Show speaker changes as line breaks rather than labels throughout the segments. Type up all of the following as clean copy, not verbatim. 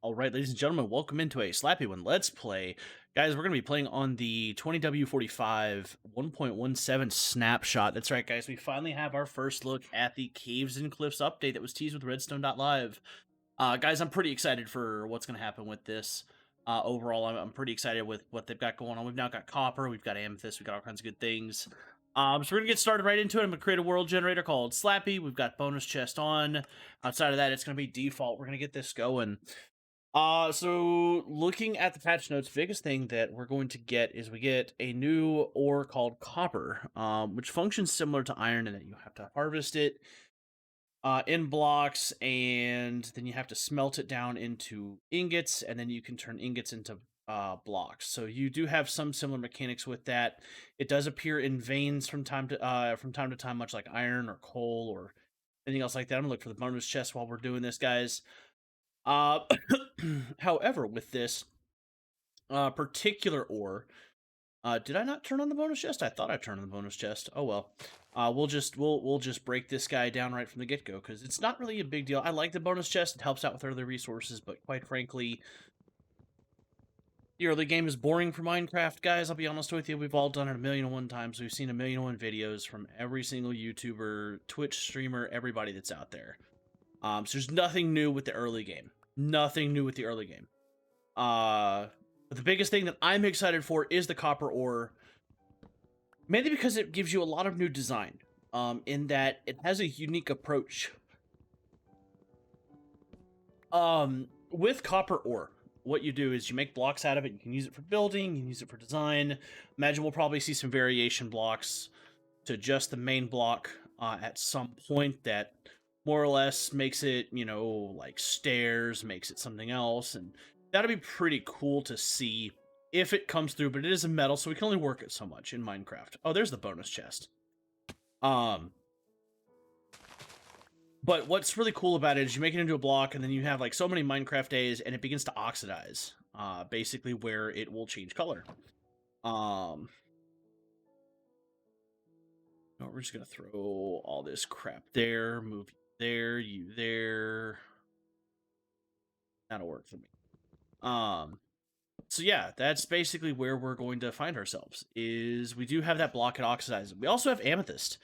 All right, ladies and gentlemen, welcome into a Slappy One Let's Play. Guys, we're going to be playing on the 20W45 1.17 snapshot. That's right, guys. We finally have our first look at the Caves and Cliffs update that was teased with Redstone.live. Guys, I'm pretty excited for what's going to happen with this. Overall, I'm pretty excited with what they've got going on. We've now got copper, we've got amethyst, we've got all kinds of good things. So we're going to get started right into it. I'm going to create a world generator called Slappy. We've got bonus chest on. Outside of that, it's going to be default. We're going to get this going. So looking at the patch notes, biggest thing that we're going to get is we get a new ore called copper, which functions similar to iron in that you have to harvest it in blocks, and then you have to smelt it down into ingots, and then you can turn ingots into blocks. So you do have some similar mechanics with that. It does appear in veins from time to time, much like iron or coal or anything else like that. I'm gonna look for the bonus chest while we're doing this, guys. Uh, however, with this particular ore, did I not turn on the bonus chest? I thought I turned on the bonus chest. Oh well. We'll just break this guy down right from the get go because it's not really a big deal. I like the bonus chest; it helps out with early resources, but quite frankly, the early game is boring for Minecraft, guys. I'll be honest with you. We've all done it a million and one times. We've seen a million and one videos from every single YouTuber, Twitch streamer, everybody that's out there. So there's nothing new with the early game. Nothing new with the early game. But the biggest thing that I'm excited for is the copper ore, mainly because it gives you a lot of new design. In that it has a unique approach. With copper ore, what you do is you make blocks out of it. You can use it for building. You can use it for design. Imagine we'll probably see some variation blocks to just the main block at some point that more or less makes it, you know, like stairs, makes it something else, and that'll be pretty cool to see if it comes through, but it is a metal, so we can only work it so much in Minecraft. Oh, there's the bonus chest. But what's really cool about it is you make it into a block, and then you have like so many Minecraft days, and it begins to oxidize, basically where it will change color. No, we're just gonna throw all this crap there, move you there, you there. That'll work for me. So yeah, that's basically where we're going to find ourselves, is we do have that block at oxidize. We also have amethyst,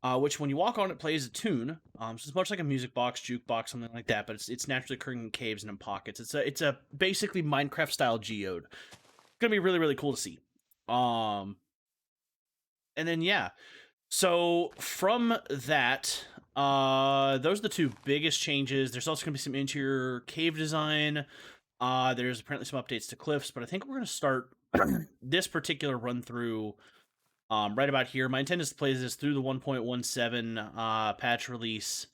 which when you walk on it plays a tune. So it's much like a music box, jukebox, something like that, but it's naturally occurring in caves and in pockets. It's a basically Minecraft style geode. It's gonna be really, really cool to see. And then yeah. So from that, those are the two biggest changes. There's also gonna be some interior cave design. There's apparently some updates to cliffs, but I think we're going to start this particular run through right about here. My intent is to play this through the 1.17 patch release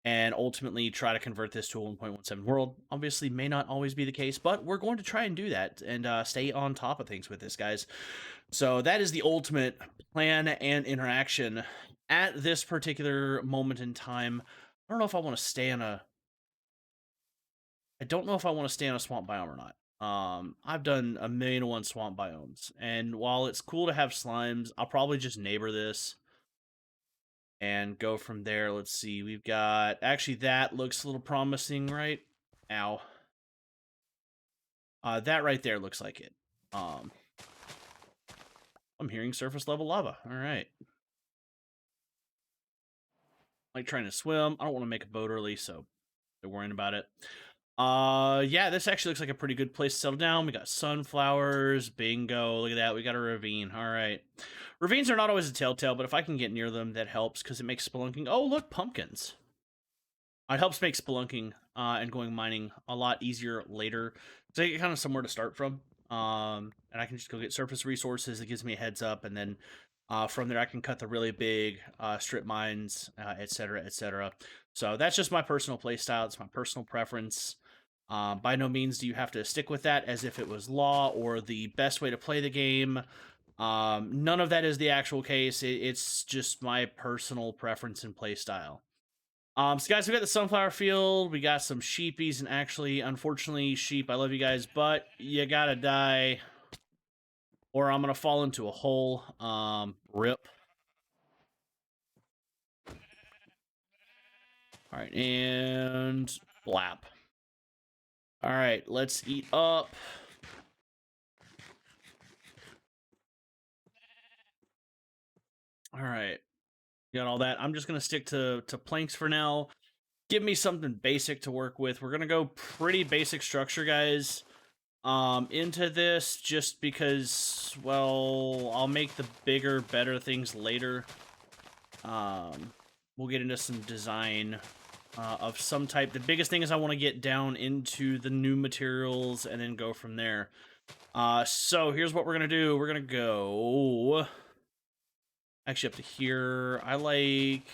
and ultimately try to convert this to a 1.17 world. Obviously, may not always be the case, but we're going to try and do that and stay on top of things with this, guys. So that is the ultimate plan and interaction at this particular moment in time. I don't know if I want to stay on a... I don't know if I want to stay on a swamp biome or not. I've done a million and one swamp biomes, and while it's cool to have slimes, I'll probably just neighbor this and go from there. Let's see, we've got... Actually, that looks a little promising, right? Ow. That right there looks like it. I'm hearing surface level lava. All right. Like trying to swim. I don't want to make a boat early, so they're worrying about it. Yeah, this actually looks like a pretty good place to settle down. We got sunflowers, bingo, look at that, we got a ravine, alright. Ravines are not always a telltale, but if I can get near them, that helps, because it makes spelunking... Oh, look, pumpkins! It helps make spelunking and going mining a lot easier later, so I get kind of somewhere to start from, and I can just go get surface resources. It gives me a heads up, and then from there I can cut the really big strip mines, etc., etc. So that's just my personal playstyle. It's my personal preference. By no means do you have to stick with that as if it was law or the best way to play the game. None of that is the actual case. It's just my personal preference and playstyle. So guys, we got the sunflower field. We got some sheepies, and actually, unfortunately, sheep, I love you guys, but you gotta die, or I'm gonna fall into a hole. Rip. All right, and blap. All right, let's eat up. All right, got all that. I'm just gonna stick to planks for now. Give me something basic to work with. We're gonna go pretty basic structure, guys. Into this just because, well, I'll make the bigger, better things later. We'll get into some design of some type. The biggest thing is I want to get down into the new materials and then go from there. So here's what we're gonna do. We're gonna go actually up to here. I like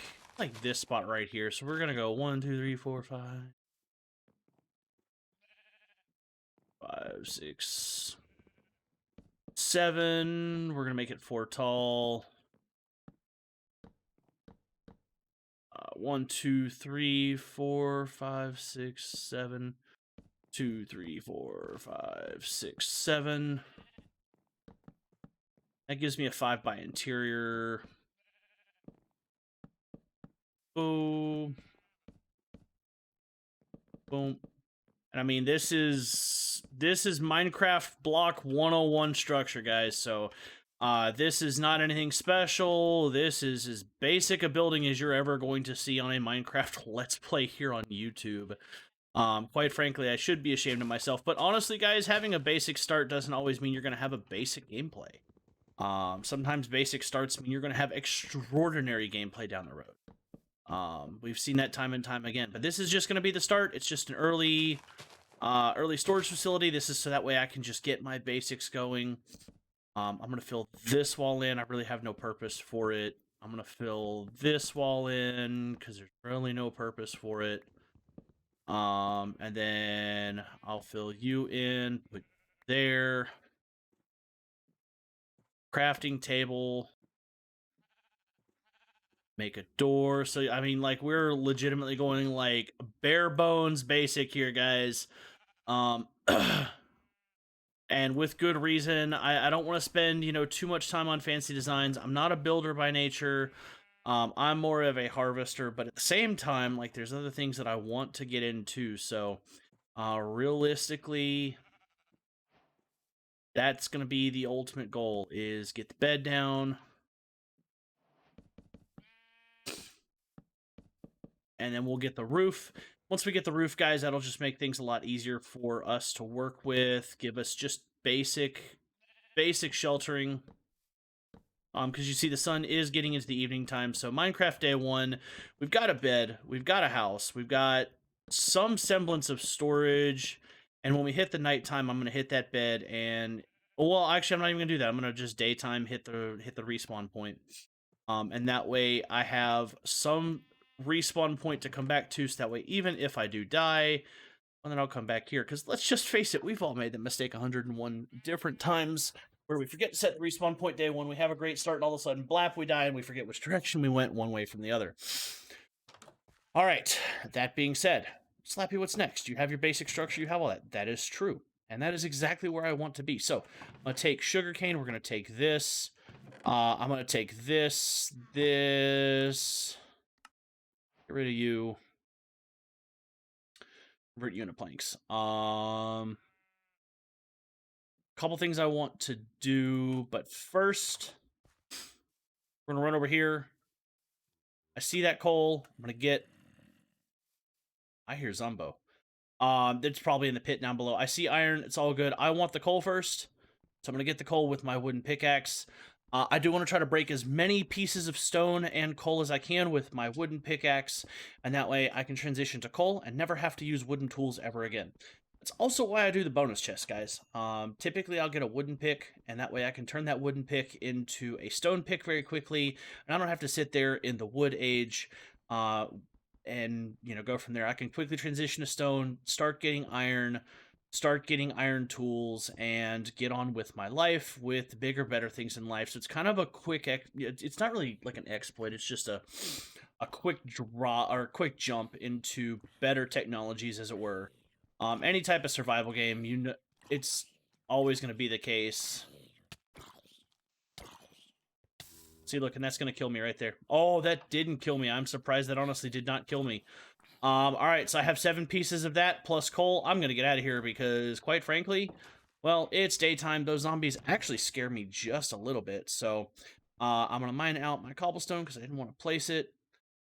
this spot right here. So we're gonna go 1, 2, 3, 4, 5, 5, 6, 7. We're gonna make it 4 tall. 1, 2, 3, 4, 5, 6, 7. 2, 3, 4, 5, 6, 7. That gives me a 5 by interior. Boom. Boom. And I mean, this is Minecraft block 101 structure, guys. So this is not anything special. This is as basic a building as you're ever going to see on a Minecraft Let's Play here on YouTube. Quite frankly, I should be ashamed of myself. But honestly, guys, having a basic start doesn't always mean you're going to have a basic gameplay. Sometimes basic starts mean you're going to have extraordinary gameplay down the road. We've seen that time and time again. But this is just going to be the start. It's just an early storage facility. This is so that way I can just get my basics going. I'm going to fill this wall in. I really have no purpose for it. I'm going to fill this wall in because there's really no purpose for it. And then I'll fill you in, put there. Crafting table. Make a door. So, I mean, like, we're legitimately going, like, bare bones basic here, guys. And with good reason. I don't want to spend, too much time on fancy designs. I'm not a builder by nature. I'm more of a harvester, but at the same time, like, there's other things that I want to get into. So, realistically, that's going to be the ultimate goal, is get the bed down. And then we'll get the roof. Once we get the roof, guys, that'll just make things a lot easier for us to work with. Give us just basic sheltering. Because you see the sun is getting into the evening time. So Minecraft Day 1, we've got a bed, we've got a house, we've got some semblance of storage. And when we hit the nighttime, I'm going to hit that bed and... Well, actually, I'm not even going to do that. I'm going to just daytime hit the respawn point. And that way I have some respawn point to come back to, so that way even if I do die, well, then I'll come back here. Because let's just face it, we've all made the mistake 101 different times where we forget to set the respawn point day 1, we have a great start, and all of a sudden, blap, we die, and we forget which direction we went, one way from the other. All right, that being said, Slappy, what's next? You have your basic structure, you have all that. That is true, and that is exactly where I want to be. So I'm going to take sugarcane, we're going to take this, I'm going to take this, get rid of you, convert you into planks. Couple things I want to do, but first, we're going to run over here. I see that coal. I'm going to get... I hear Zumbo. It's probably in the pit down below. I see iron. It's all good. I want the coal first, so I'm going to get the coal with my wooden pickaxe. I do want to try to break as many pieces of stone and coal as I can with my wooden pickaxe, and that way I can transition to coal and never have to use wooden tools ever again. That's also why I do the bonus chest, guys. Typically, I'll get a wooden pick, and that way I can turn that wooden pick into a stone pick very quickly, and I don't have to sit there in the wood age and, go from there. I can quickly transition to stone, start getting iron tools, and get on with my life with bigger, better things in life. So it's kind of a quick... It's not really like an exploit. It's just a quick draw or a quick jump into better technologies, as it were. Any type of survival game, it's always going to be the case. See, look, and that's going to kill me right there. Oh, that didn't kill me. I'm surprised that honestly did not kill me. All right, so I have 7 pieces of that plus coal. I'm gonna get out of here because, quite frankly, well, it's daytime. Those zombies actually scare me just a little bit. So, I'm gonna mine out my cobblestone because I didn't want to place it.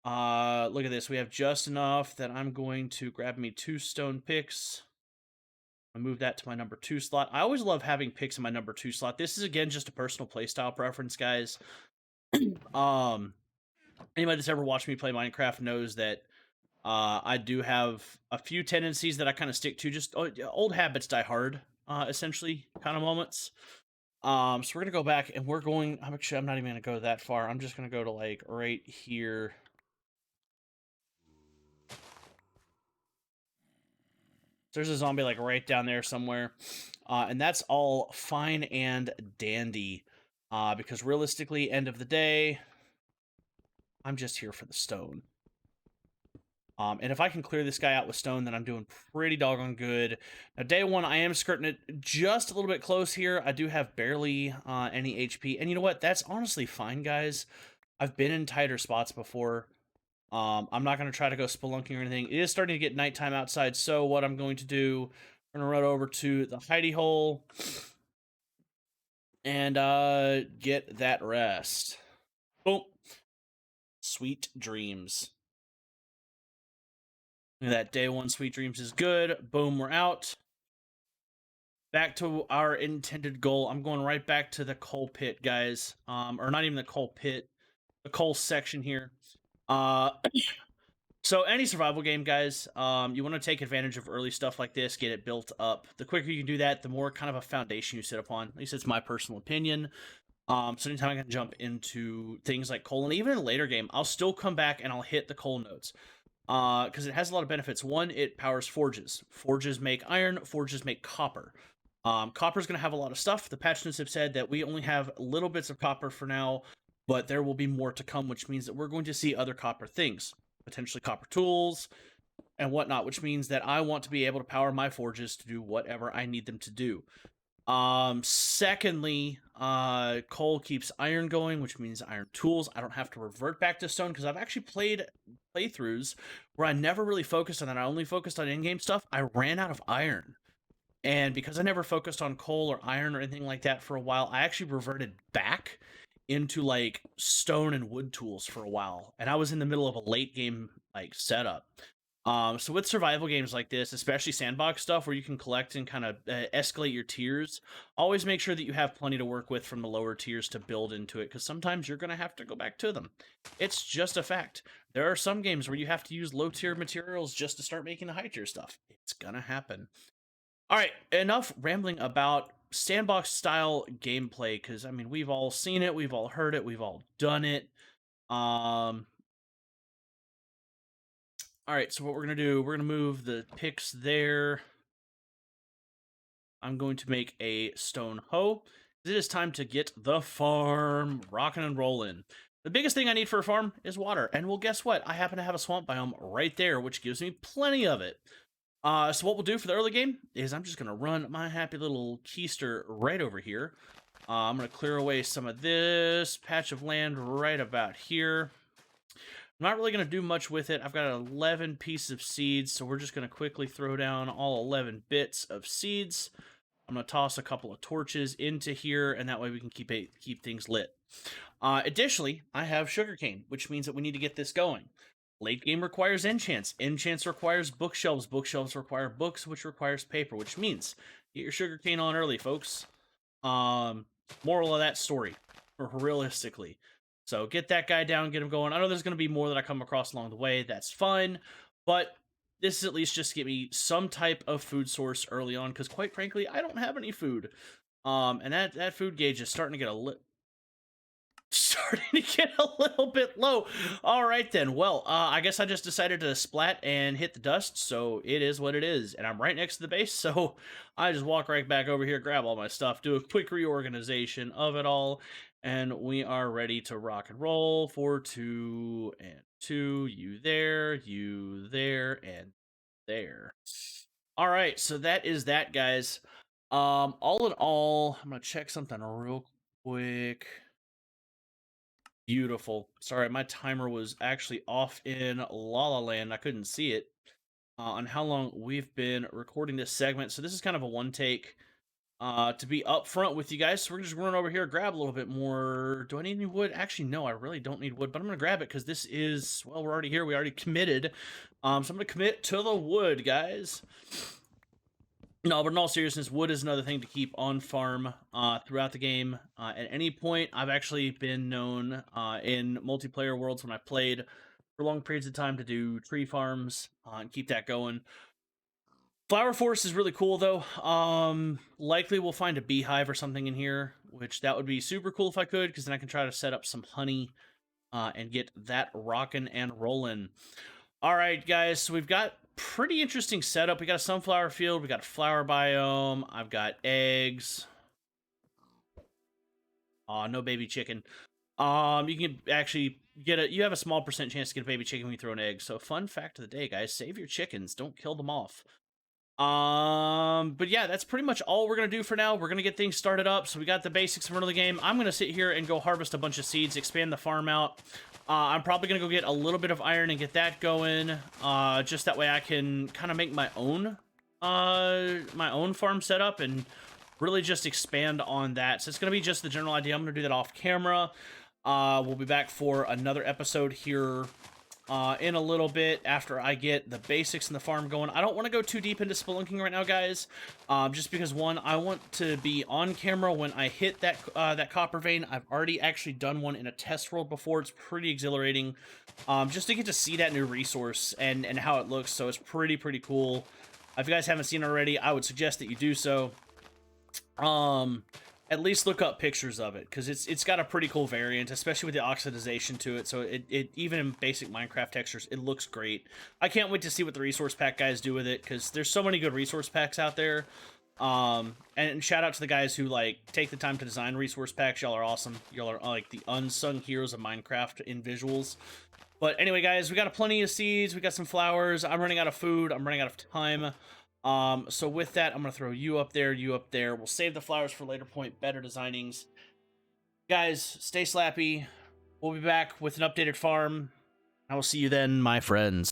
Look at this. We have just enough that I'm going to grab me 2 stone picks. I move that to my number 2 slot. I always love having picks in my number 2 slot. This is again just a personal playstyle preference, guys. Um, Anybody that's ever watched me play Minecraft knows that I do have a few tendencies that I kind of stick to. Just old habits die hard, essentially, kind of moments. So we're gonna go back and we're going. I'm not even gonna go that far. I'm just gonna go to like right here. There's a zombie like right down there somewhere, and that's all fine and dandy. Because realistically, end of the day, I'm just here for the stone. And if I can clear this guy out with stone, then I'm doing pretty doggone good. Now, day 1, I am skirting it just a little bit close here. I do have barely any HP. And you know what? That's honestly fine, guys. I've been in tighter spots before. I'm not going to try to go spelunking or anything. It is starting to get nighttime outside, so what I'm going to do, I'm going to run over to the hidey hole and get that rest. Boom. Sweet dreams. That day 1 sweet dreams is good. Boom, we're out. Back to our intended goal. I'm going right back to the coal pit, guys. Or not even the coal pit, the coal section here. So any survival game, guys, you want to take advantage of early stuff like this, get it built up. The quicker you can do that, the more kind of a foundation you sit upon. At least it's my personal opinion. So anytime I can jump into things like coal, and even in a later game, I'll still come back and I'll hit the coal nodes. Because it has a lot of benefits. One, it powers forges. Forges make iron, forges make copper. Copper is going to have a lot of stuff. The patch notes have said that we only have little bits of copper for now, but there will be more to come, which means that we're going to see other copper things, potentially copper tools and whatnot, which means that I want to be able to power my forges to do whatever I need them to do. Secondly, coal keeps iron going, which means iron tools. I don't have to revert back to stone because I've actually played playthroughs where I never really focused on that. I only focused on in-game stuff. I ran out of iron. And because I never focused on coal or iron or anything like that for a while, I actually reverted back into like stone and wood tools for a while. And I was in the middle of a late game like setup. So with survival games like this, especially sandbox stuff where you can collect and kind of escalate your tiers, always make sure that you have plenty to work with from the lower tiers to build into it, because sometimes you're going to have to go back to them. It's just a fact. There are some games where you have to use low tier materials just to start making the high tier stuff. It's going to happen. All right, enough rambling about sandbox style gameplay, because I mean we've all seen it, we've all heard it, we've all done it. All right, so what we're gonna do, we're gonna move the picks there. I'm going to make a stone hoe. It is time to get the farm rocking and rolling. The biggest thing I need for a farm is water, and well, guess what? I happen to have a swamp biome right there, which gives me plenty of it. So what we'll do for the early game is I'm just gonna run my happy little keister right over here. I'm gonna clear away some of this patch of land right about here. I'm not really going to do much with it. I've got 11 pieces of seeds, so we're just going to quickly throw down all 11 bits of seeds. I'm going to toss a couple of torches into here, and that way we can keep things lit. Additionally, I have sugarcane, which means that we need to get this going. Late game requires enchants. Enchants requires bookshelves. Bookshelves require books, which requires paper, which means get your sugarcane on early, folks. Moral of that story, or realistically. So get that guy down, get him going. I know there's going to be more that I come across along the way. That's fine. But this is at least just to get me some type of food source early on, because quite frankly, I don't have any food. And that food gauge is starting to get a little bit low. All right then. Well, I guess I just decided to splat and hit the dust, so it is what it is. And I'm right next to the base, so I just walk right back over here, grab all my stuff, do a quick reorganization of it all, and we are ready to rock and roll for 2 and 2. You there, and there. All right, so that is that, guys. All in all, I'm gonna check something real quick. Beautiful. Sorry, my timer was actually off in La La Land. I couldn't see it on how long we've been recording this segment. So this is kind of a one take. To be upfront with you guys, so we're just going over here, grab a little bit more. Do I need any wood? Actually, no, I really don't need wood, but I'm gonna grab it because this is, well, we're already here. We already committed. So I'm gonna commit to the wood, guys. No, but in all seriousness, wood is another thing to keep on farm throughout the game. At any point, I've actually been known in multiplayer worlds when I played for long periods of time to do tree farms and keep that going. Flower Forest is really cool though. Likely we'll find a beehive or something in here, which that would be super cool if I could, because then I can try to set up some honey and get that rocking and rolling. All right, guys, so we've got pretty interesting setup. We got a sunflower field, we got a flower biome, I've got eggs. No baby chicken. You can actually you have a small percent chance to get a baby chicken when you throw an egg. So fun fact of the day, guys, save your chickens, don't kill them off. But yeah, that's pretty much all we're gonna do for now. We're gonna get things started up. So we got the basics of the game. I'm gonna sit here and go harvest a bunch of seeds, expand the farm out. I'm probably gonna go get a little bit of iron and get that going. Just that way I can kind of make my own farm setup and really just expand on that. So it's gonna be just the general idea. I'm gonna do that off camera. We'll be back for another episode here in a little bit after I get the basics in the farm going. I don't want to go too deep into spelunking right now, guys, just because, one, I want to be on camera when I hit that copper vein. I've already actually done one in a test world before. It's pretty exhilarating, just to get to see that new resource and how it looks. So it's pretty cool. If you guys haven't seen it already, I would suggest that you do so. At least look up pictures of it, because it's got a pretty cool variant, especially with the oxidization to it. So it even in basic Minecraft textures, it looks great. I can't wait to see what the resource pack guys do with it, because there's so many good resource packs out there. And shout out to the guys who like take the time to design resource packs. Y'all are awesome. Y'all are like the unsung heroes of Minecraft in visuals. But anyway, guys, we got plenty of seeds. We got some flowers. I'm running out of food. I'm running out of time. So with that, I'm going to throw you up there, you up there. We'll save the flowers for later point, better designings. Guys, stay slappy. We'll be back with an updated farm. I will see you then, my friends.